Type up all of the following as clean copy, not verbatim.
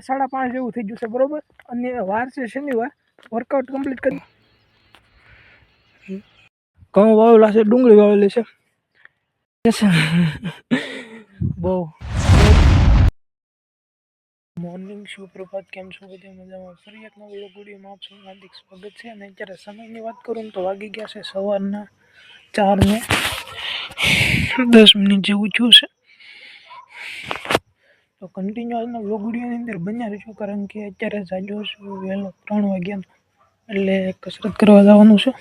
5:30 જેવું થઈ ગયું છે બરોબર. અને વાર છે શનિવાર. વર્કઆઉટ કમ્પ્લીટ કરી ઘઉં વાવેલા છે, ડુંગળી વાવેલી છે. બહુ મોર્નિંગ સુપ્રભાત, કેમ છો બધા મજામાં? ફરી એક નવો વિડીયોમાં આપ સૌનું હાર્દિક સ્વાગત છે. અને અત્યારે સમયની વાત કરું તો વાગી ગયા છે સવારના 4:10 જેવું થયું છે. તો કન્ટિન્યુ આજના વ્લોગ વિડીયોની અંદર બન્યા રહીશું, કારણ કે અત્યારે જાગ્યો છું વહેલો 3 વાગ્યાનો, એટલે કસરત કરવા જવાનું છે.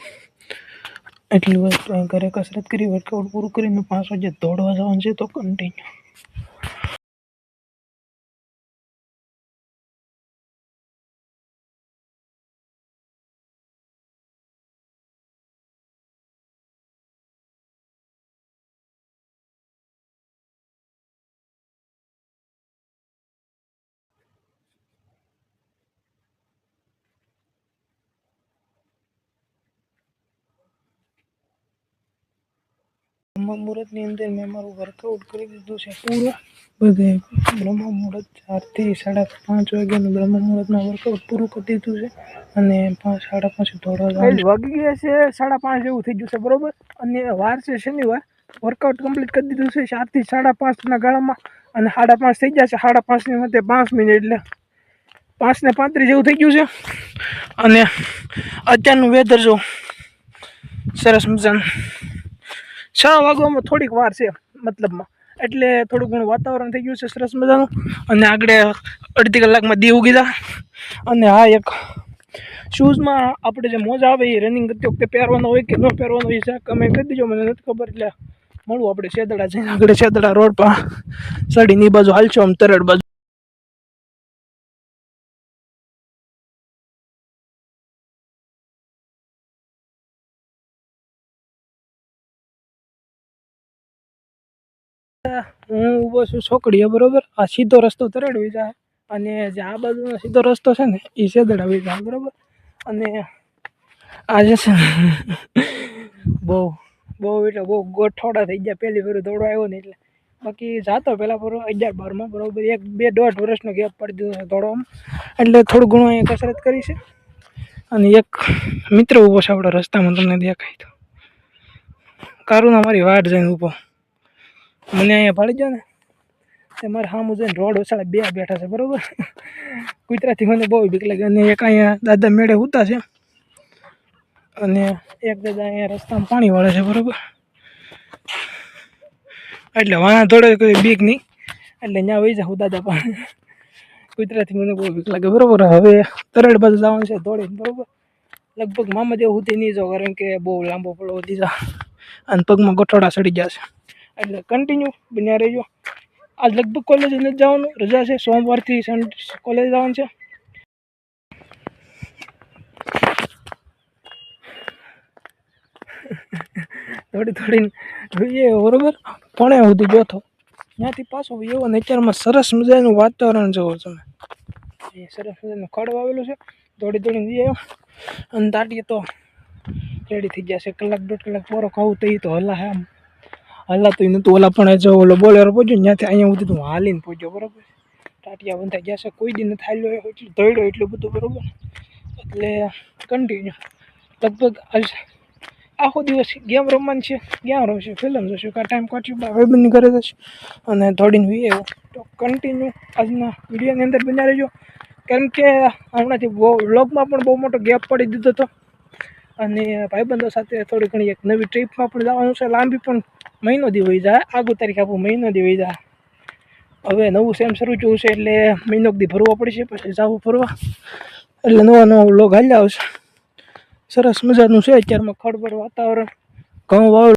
એટલી વસ્તુ ઘરે કસરત કરી, વર્કઆઉટ પૂરું કરીને 5 વાગે દોડવા જવાનું છે. તો કન્ટિન્યુ બ્રહ્મ મુહૂર્તની અંદર મેં મારું વર્કઆઉટ કરી દીધું છે પૂરું. બધે બ્રહ્મ મુહૂર્ત 4 થી 5:30 વાગ્યાનું બ્રહ્મ મુહૂર્તમાં વર્કઆઉટ પૂરું કરી દીધું છે. અને 5:30 દોડવા વાગી ગયા છે 5:30 જેવું થઈ ગયું છે બરોબર. અને વાર છે શનિવાર. વર્કઆઉટ કમ્પ્લીટ કરી દીધું છે 4 થી 5:30 ગાળામાં. અને 5:30 થઈ ગયા છે. 5:30 ની મધ્યે 5 મિનિટ એટલે 5:35 જેવું થઈ ગયું છે. અને અત્યારનું વેધર જો સરસ મજાનું. 6 વાગવામાં થોડીક વાર છે મતલબમાં, એટલે થોડું ઘણું વાતાવરણ થઈ ગયું છે સરસ મજાનું. અને આગળ અડધી કલાકમાં દી ઉગી જાય. અને હા, એક શૂઝમાં આપણે જે મોજા આવે એ રનિંગ કરતી વખતે પહેરવાનો હોય કે ન પહેરવાનો હોય છે કમેન્ટ કરી દીજો, મને નથી ખબર. એટલે મળવું આપણે શેદડા જઈને, આગળ શેદડા રોડ પર સડીની બાજુ હાલશો આમ તરડ બાજુ. હું ઊભો છું છોકડીએ બરોબર. આ સીધો રસ્તો તરડ વહી જાય, અને જે આ બાજુનો સીધો રસ્તો છે ને એ શેદડા વહી જાય બરોબર. અને આજે છે બહુ એટલે બહુ ગોઠવડા થઈ ગયા પહેલી વાર દોડવા આવ્યો ને એટલે. બાકી જાતો પહેલાં બરોબર 11-12માં બરોબર 1-2.5 વર્ષનો ગેપ પડી દીધો છે દોડવામાં. એટલે થોડું ઘણું અહીંયા કસરત કરી છે. અને એક મિત્ર ઊભો છે આપણા રસ્તામાં, તમને દેખાય તો કારુના મારી વાટ જઈને ઊભો. મને અહીંયા ભાળી ગયો ને તે મારે સામું જઈને રોડ ઓછાળે 2 બેઠા છે બરોબર. કૂતરાથી મને બહુ બીક લાગે. અને એક અહીંયા દાદા મેળે ઉતા છે, અને એક દાદા અહીંયા રસ્તામાં પાણી વાળે છે બરોબર. એટલે વાણા થોડે કોઈ બીક નહીં, એટલે ત્યાં વહી જાઉં દાદા પણ. કૂતરાથી મને બહુ બીક લાગે બરોબર. હવે તરડ બાજુ જવાનું છે દોડીને બરોબર. લગભગ મામા જેવું સુધી નહીં જાઉં, કારણ કે બહુ લાંબો પડવો દીધા અને પગમાં ગોઠવડા સડી ગયા છે. એટલે કન્ટિન્યુ બન્યા રહેજો. આજ લગભગ કોલેજ નથી જવાનું, રજા છે. સોમવારથી કોલેજ જવાનું છે. થોડીને જોઈએ બરોબર. પણ સુધી જોતો ત્યાંથી પાછો એવો ને અત્યારમાં સરસ મજાનું વાતાવરણ જોવો તમે. એ સરસ મજાનું ખડ વાવેલું છે. દોડીને જઈએ અને દાટીએ તો રેડી થઈ ગયા છે. 1-1.5 કલાક પોરો ખાવું તો એ તો હલા આમ હલાતું નહોતું. ઓલા પણ જો ઓલો બોલેરો પહોંચ્યો ત્યાંથી અહીંયા સુધી તું હાલીને પહોંચ્યો બરોબર. ટાટિયા બંધાઈ ગયા છે. કોઈ દી નથી હાલ્યો એટલું દોડ્યો એટલું બધું બરોબર. એટલે કન્ટિન્યુ લગભગ આજ આખો દિવસ ગેમ રમવાની છે. ગેમ રમશે, ફિલ્મ જોશું, કાં ટાઈમ કાઢશું, ભાઈબંધની ઘરે જશું અને દોડીને વી આવ્યો. તો કન્ટિન્યુ આજના વિડીયોની અંદર બન્યા રહેજો, કારણ કે હમણાંથી વ્લોગમાં પણ બહુ મોટો ગેપ પડી દીધો હતો. અને ભાઈબંધો સાથે થોડી ઘણી એક નવી ટ્રીપમાં પણ જવાનું છે. લાંબી પણ મહિનો દી વહી જાય. આગું તારીખ આપણું મહિનો દી વહી જાય. હવે નવું સેમ શરૂ થયું છે, એટલે મહિનો દી ભરવો પડશે. પછી જવું ફરવા, એટલે નવા વ્લોગ હાલ્યા આવશે. સરસ મજાનું છે અત્યારમાં ખડબડ વાતાવરણ. ઘઉં વાવ